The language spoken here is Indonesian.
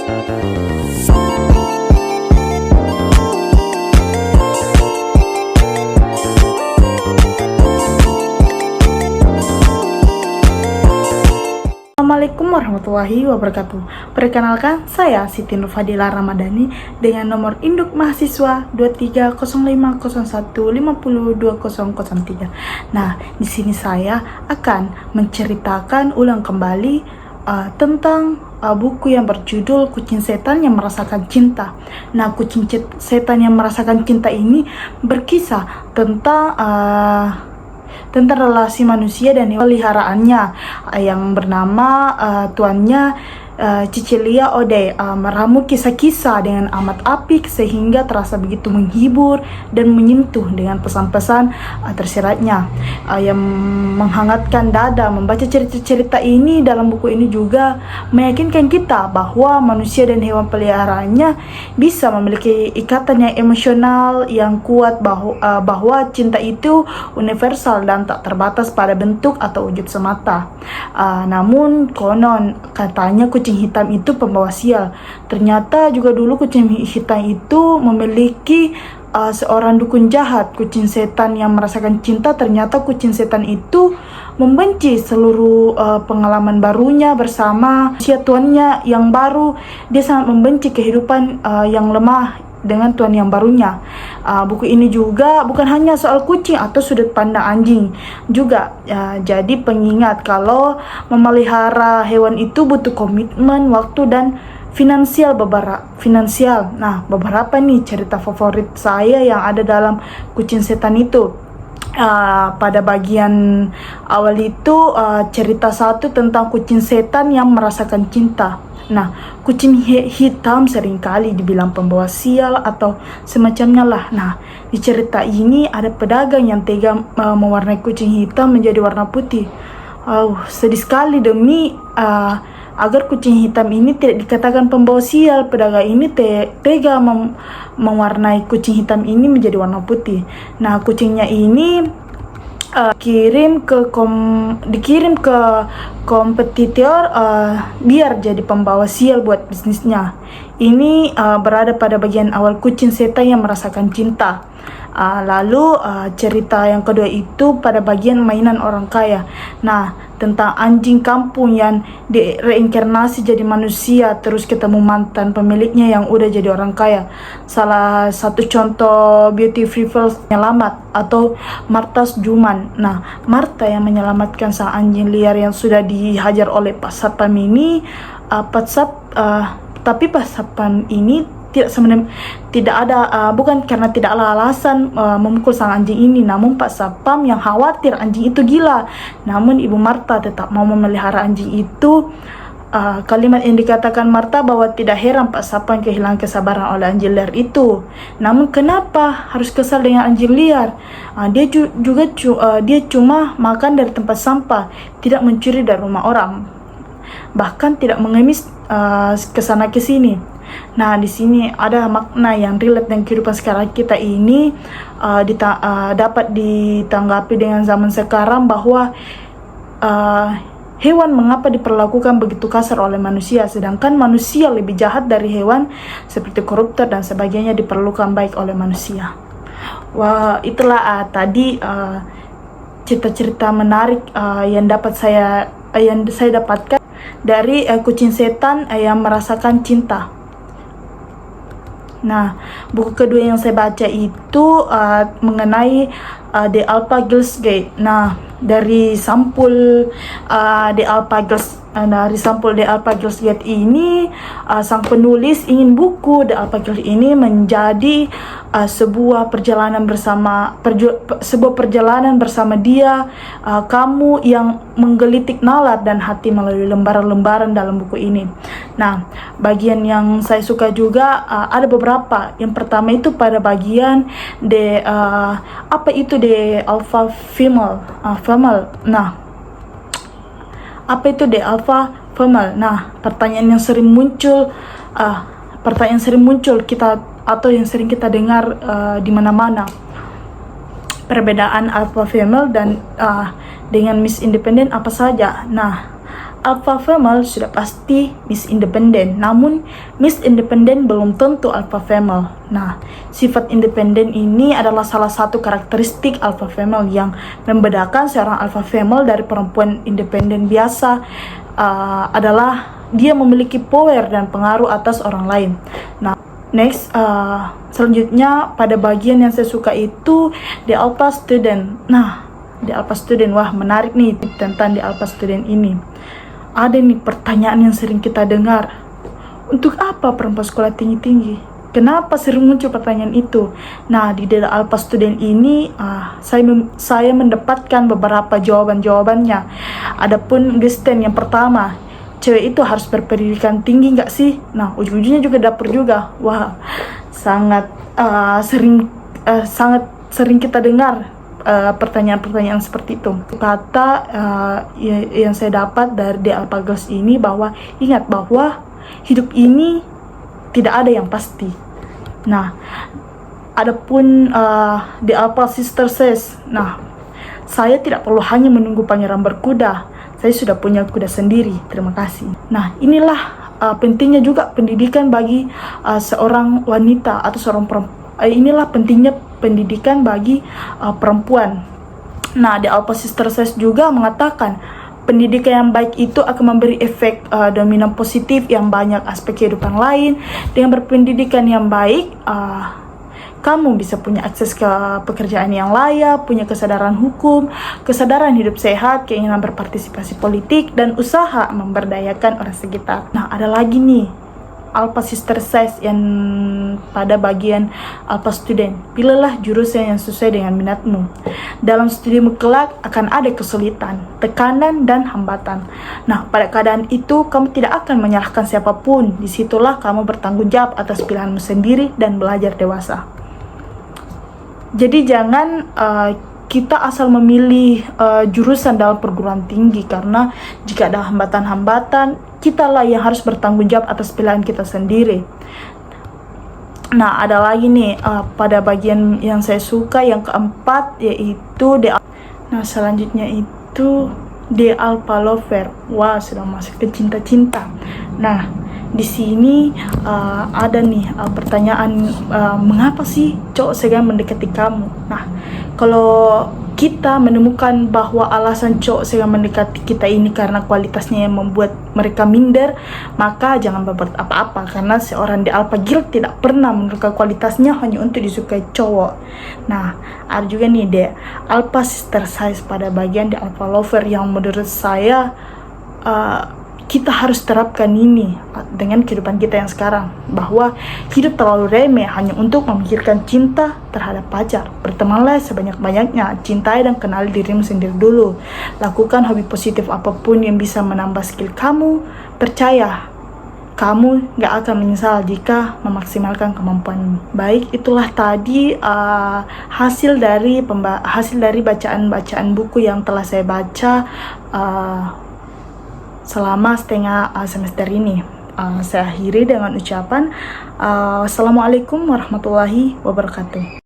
Assalamualaikum warahmatullahi wabarakatuh. Perkenalkan, saya Siti Nur Fadila Ramadhani dengan nomor induk mahasiswa 230501502003. Nah, di sini saya akan menceritakan ulang kembali tentang buku yang berjudul Kucing Setan yang Merasakan Cinta. Nah, Kucing Setan yang Merasakan Cinta ini berkisah tentang relasi manusia dan hewan peliharaannya yang bernama tuannya Cicilia Ode. Meramu kisah-kisah dengan amat apik sehingga terasa begitu menghibur dan menyentuh dengan pesan-pesan tersiratnya yang menghangatkan dada. Membaca cerita-cerita ini dalam buku ini juga meyakinkan kita bahwa manusia dan hewan peliharaannya bisa memiliki ikatan yang emosional yang kuat, bahwa cinta itu universal dan tak terbatas pada bentuk atau wujud semata. Namun konon katanya kucing hitam itu pembawa sial. Ternyata juga dulu kucing hitam itu memiliki seorang dukun jahat. Kucing setan yang merasakan cinta, ternyata kucing setan itu membenci seluruh pengalaman barunya bersama usia tuannya yang baru. Dia sangat membenci kehidupan yang lemah dengan tuan yang barunya. Buku ini juga bukan hanya soal kucing atau sudut pandang anjing juga. Jadi pengingat kalau memelihara hewan itu butuh komitmen, waktu, dan finansial. Nah, beberapa nih cerita favorit saya yang ada dalam Kucing Setan itu. Pada bagian awal itu cerita satu tentang kucing setan yang merasakan cinta. Nah, kucing hitam seringkali dibilang pembawa sial atau semacamnya lah. Nah, di cerita ini ada pedagang yang tega mewarnai kucing hitam menjadi warna putih. Sedih sekali. Demi agar kucing hitam ini tidak dikatakan pembawa sial, pedagang ini tega mewarnai kucing hitam ini menjadi warna putih. Nah, kucingnya ini dikirim ke kompetitor biar jadi pembawa sial buat bisnisnya. Ini berada pada bagian awal Kucing Setan yang Merasakan Cinta. Lalu cerita yang kedua itu pada bagian mainan orang kaya. Nah, tentang anjing kampung yang direinkarnasi jadi manusia terus ketemu mantan pemiliknya yang udah jadi orang kaya. Salah satu contoh beautiful penyelamat atau Martha Juman. Nah, Martha yang menyelamatkan sang anjing liar yang sudah dihajar oleh Pak Satpam ini. Tapi Pak Satpam ini bukan karena tidak ada alasan memukul sang anjing ini, namun Pak Satpam yang khawatir anjing itu gila. Namun Ibu Martha tetap mau memelihara anjing itu. Kalimat yang dikatakan Martha bahwa tidak heran Pak Satpam kehilangan kesabaran oleh anjing liar itu. Namun kenapa harus kesal dengan anjing liar? Dia cuma makan dari tempat sampah, tidak mencuri dari rumah orang, bahkan tidak mengemis kesana kesini. Nah, di sini ada makna yang relate dengan kehidupan sekarang kita ini, dapat ditanggapi dengan zaman sekarang bahwa hewan mengapa diperlakukan begitu kasar oleh manusia, sedangkan manusia lebih jahat dari hewan seperti koruptor dan sebagainya diperlukan baik oleh manusia. Wah, itulah tadi cerita-cerita menarik yang saya dapatkan dari Kucing Setan yang Merasakan Cinta. Nah, buku kedua yang saya baca itu mengenai The Alpha Girls Guide. Nah, dari sampul The Alpha Girls Guide ini, sang penulis ingin buku The Alpha Girls ini menjadi sebuah perjalanan bersama dia, kamu yang menggelitik nalar dan hati melalui lembaran-lembaran dalam buku ini. Nah, bagian yang saya suka juga ada beberapa. Yang pertama itu pada bagian The Alpha Female. Nah, apa itu The Alpha Female? Nah, pertanyaan yang sering muncul yang sering kita dengar di mana-mana. Perbedaan alpha female dan dengan Miss Independent apa saja? Nah, alpha female sudah pasti Miss Independent, namun Miss Independent belum tentu alpha female. Nah, sifat independen ini adalah salah satu karakteristik alpha female yang membedakan seorang alpha female dari perempuan independen biasa. Adalah dia memiliki power dan pengaruh atas orang lain. Nah, next, selanjutnya pada bagian yang saya suka itu The Alpha Student. Nah, The Alpha Student, wah menarik nih tentang The Alpha Student ini. Ada nih pertanyaan yang sering kita dengar. Untuk apa perempuan sekolah tinggi-tinggi? Kenapa sering muncul pertanyaan itu? Nah, di The Alpha Student ini saya mendapatkan beberapa jawabannya. Adapun Kristen yang pertama, cewek itu harus berpendidikan tinggi nggak sih? Nah, ujung-ujungnya juga dapur juga. Wah, sangat sering kita dengar pertanyaan-pertanyaan seperti itu. Kata yang saya dapat dari The Alpha Girls ini bahwa ingat bahwa hidup ini tidak ada yang pasti. Nah, adapun The Alpha Sister says, nah, saya tidak perlu hanya menunggu pangeran berkuda. Saya sudah punya kuda sendiri. Terima kasih. Nah, inilah pentingnya juga pendidikan bagi seorang wanita atau seorang perempuan. Inilah pentingnya pendidikan bagi perempuan. Nah, The Alpha Sister says juga mengatakan pendidikan yang baik itu akan memberi efek dominan positif yang banyak aspek kehidupan lain. Dengan berpendidikan yang baik, kamu bisa punya akses ke pekerjaan yang layak, punya kesadaran hukum, kesadaran hidup sehat, keinginan berpartisipasi politik, dan usaha memberdayakan orang sekitar. Nah, ada lagi nih Alpha Sister says yang pada bagian Alpha Student. Pilihlah jurusan yang sesuai dengan minatmu. Dalam studimu kelak akan ada kesulitan, tekanan, dan hambatan. Nah, pada keadaan itu kamu tidak akan menyalahkan siapapun. Disitulah kamu bertanggung jawab atas pilihanmu sendiri dan belajar dewasa. Jadi jangan kita asal memilih jurusan dalam perguruan tinggi, karena jika ada hambatan-hambatan, kitalah yang harus bertanggung jawab atas pilihan kita sendiri. Nah, ada lagi nih pada bagian yang saya suka yang keempat, yaitu nah, selanjutnya itu The Alpha Lover. Wah, sudah masuk ke cinta-cinta. Nah, di sini ada nih pertanyaan, mengapa sih cowok segan mendekati kamu? Nah, kalau kita menemukan bahwa alasan cowok segan mendekati kita ini karena kualitasnya yang membuat mereka minder, maka jangan berbuat apa-apa, karena seorang The Alpha Girl tidak pernah menurunkan kualitasnya hanya untuk disukai cowok. Nah, ada juga nih The Alpha Sister Size pada bagian The Alpha Lover yang menurut saya kita harus terapkan ini dengan kehidupan kita yang sekarang, bahwa hidup terlalu remeh hanya untuk memikirkan cinta terhadap pacar. Bertemanlah sebanyak-banyaknya, cintai dan kenali dirimu sendiri dulu. Lakukan hobi positif apapun yang bisa menambah skill kamu. Percaya, kamu gak akan menyesal jika memaksimalkan kemampuanmu. Baik, itulah tadi hasil dari bacaan-bacaan buku yang telah saya baca selama setengah semester ini. Saya akhiri dengan ucapan Assalamualaikum warahmatullahi wabarakatuh.